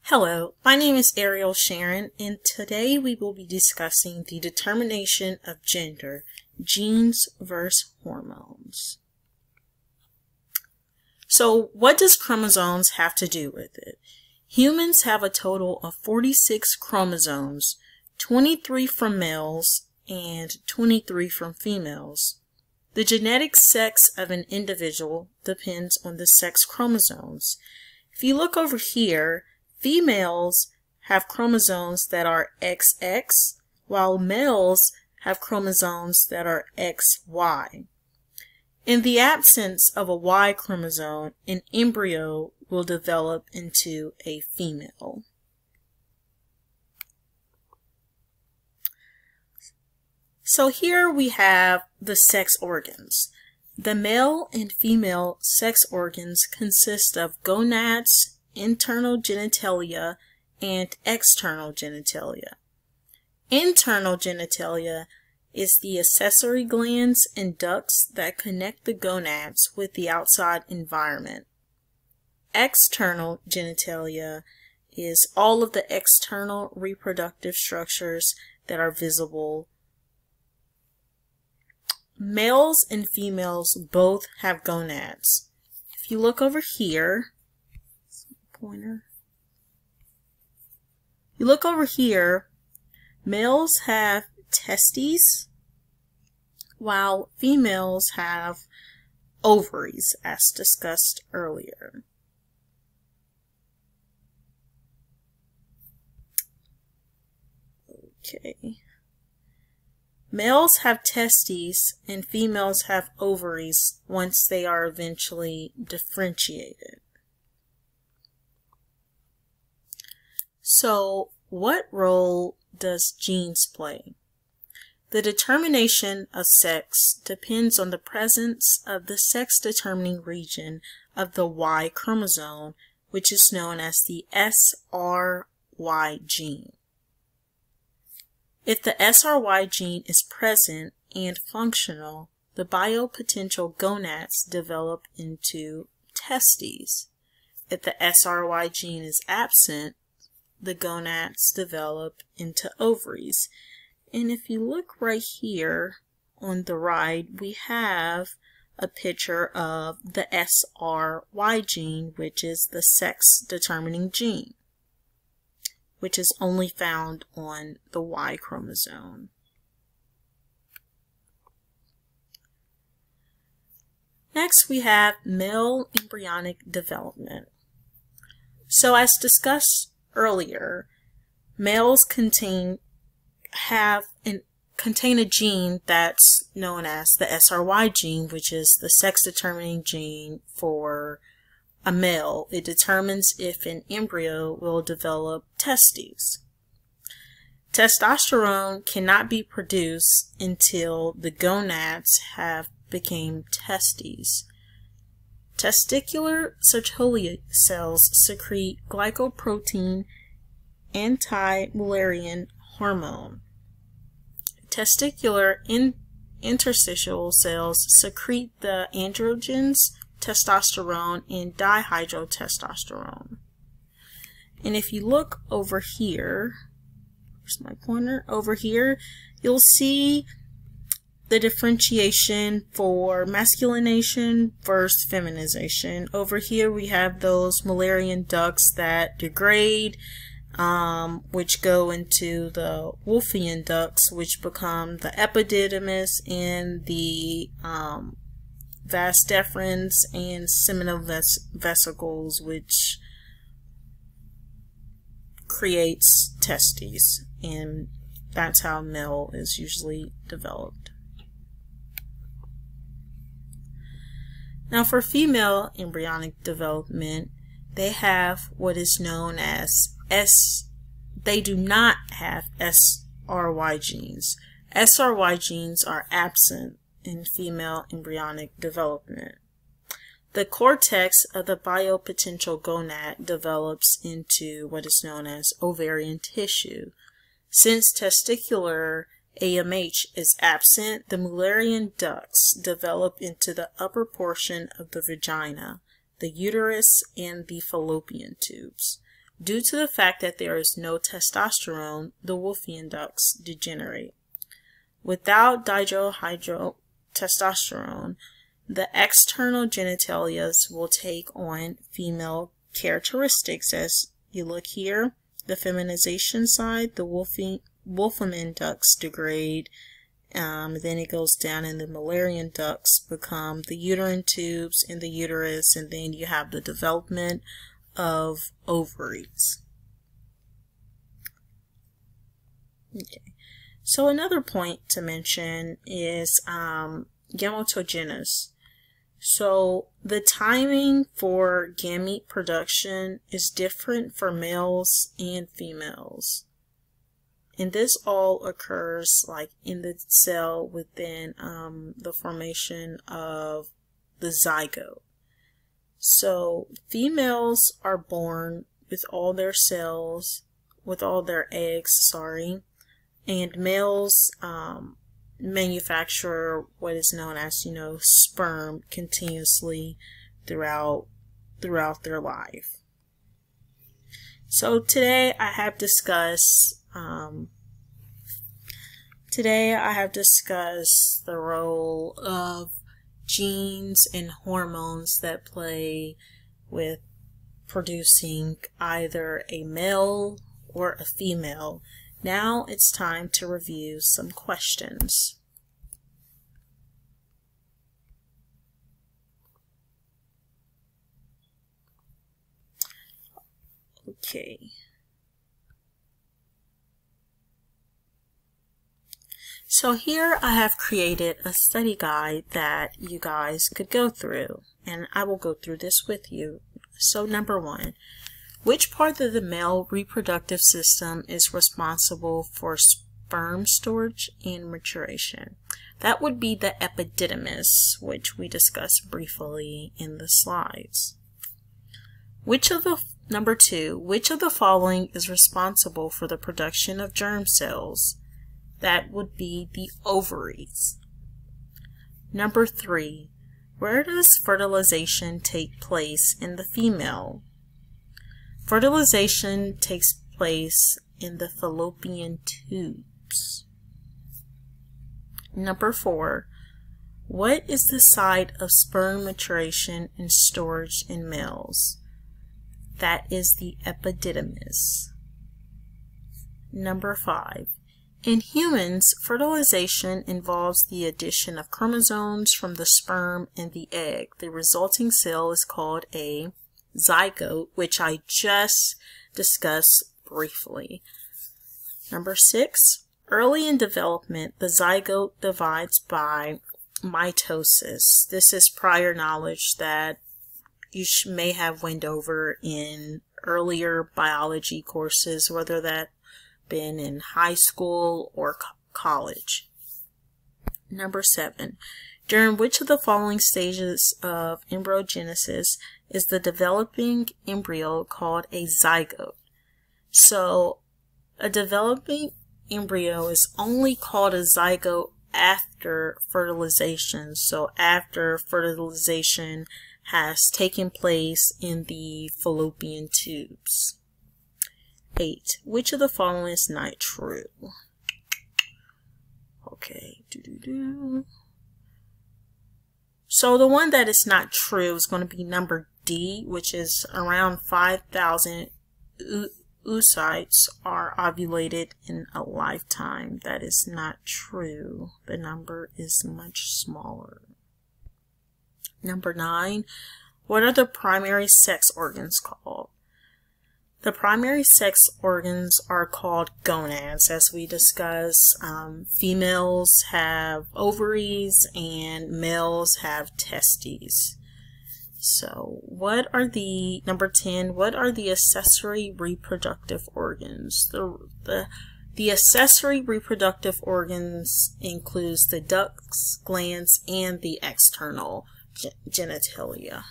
Hello, my name is Ariel Sharon, and today we will be discussing the determination of gender, genes versus hormones. So what does chromosomes have to do with it? Humans have a total of 46 chromosomes, 23 from males and 23 from females. The genetic sex of an individual depends on the sex chromosomes. If you look over here, females have chromosomes that are XX, while males have chromosomes that are XY. In the absence of a Y chromosome, an embryo will develop into a female. So here we have the sex organs. The male and female sex organs consist of gonads, internal genitalia, and external genitalia. Internal genitalia is the accessory glands and ducts that connect the gonads with the outside environment. External genitalia is all of the external reproductive structures that are visible. Males and females both have gonads. If you look over here, you look over here, males have testes, while females have ovaries, as discussed earlier. Okay. Males have testes and females have ovaries once they are eventually differentiated. So, what role does genes play? The determination of sex depends on the presence of the sex-determining region of the Y chromosome, which is known as the SRY gene. If the SRY gene is present and functional, the biopotential gonads develop into testes. If the SRY gene is absent, the gonads develop into ovaries. And if you look right here on the right, we have a picture of the SRY gene, which is the sex-determining gene, which is only found on the Y chromosome. Next, we have male embryonic development. So as discussed earlier, males contain a gene that's known as the SRY gene, which is the sex-determining gene for a male. It determines if an embryo will develop testes. Testosterone cannot be produced until the gonads have become testes. Testicular Sertoli cells secrete glycoprotein anti-Mullerian hormone. Testicular interstitial cells secrete the androgens, testosterone, and dihydrotestosterone. And if you look over here, where's my pointer? Over here, you'll see the differentiation for masculinization versus feminization. Over here we have those Mullerian ducts that degrade, which go into the Wolffian ducts, which become the epididymis and the vas deferens and seminal vesicles, which creates testes, and that's how male is usually developed. Now for female embryonic development, they have what is known as they do not have SRY genes. SRY genes are absent in female embryonic development. The cortex of the biopotential gonad develops into what is known as ovarian tissue. Since testicular AMH is absent, the Mullerian ducts develop into the upper portion of the vagina, the uterus, and the fallopian tubes. Due to the fact that there is no testosterone, the Wolffian ducts degenerate. Without dihydrotestosterone, the external genitalia will take on female characteristics. As you look here, the feminization side, the Wolffian ducts degrade. Then it goes down, and the Mullerian ducts become the uterine tubes in the uterus, and then you have the development of ovaries. Okay, so another point to mention is gametogenesis. So the timing for gamete production is different for males and females. And this all occurs like in the cell within the formation of the zygote. So females are born with all their cells, with all their eggs, and males manufacture what is known as, sperm continuously throughout their life. So today I have discussed the role of genes and hormones that play with producing either a male or a female. Now it's time to review some questions. Okay. So here I have created a study guide that you guys could go through, and I will go through this with you. So number 1, which part of the male reproductive system is responsible for sperm storage and maturation? That would be the epididymis, which we discussed briefly in the slides. Number 2, which of the following is responsible for the production of germ cells? That would be the ovaries. Number 3, where does fertilization take place in the female? Fertilization takes place in the fallopian tubes. Number 4, what is the site of sperm maturation and storage in males? That is the epididymis. Number 5, in humans, fertilization involves the addition of chromosomes from the sperm and the egg. The resulting cell is called a zygote, which I just discussed briefly. Number 6, early in development, the zygote divides by mitosis. This is prior knowledge that you may have went over in earlier biology courses, whether that been in high school or college. Number 7, during which of the following stages of embryogenesis is the developing embryo called a zygote? So a developing embryo is only called a zygote after fertilization. So after fertilization has taken place in the fallopian tubes. 8, which of the following is not true? Okay. So the one that is not true is going to be number D, which is around 5,000 oocytes are ovulated in a lifetime. That is not true. The number is much smaller. Number 9, what are the primary sex organs called? The primary sex organs are called gonads. As we discussed, females have ovaries and males have testes. So number 10, what are the accessory reproductive organs? The accessory reproductive organs includes the ducts, glands, and the external genitalia.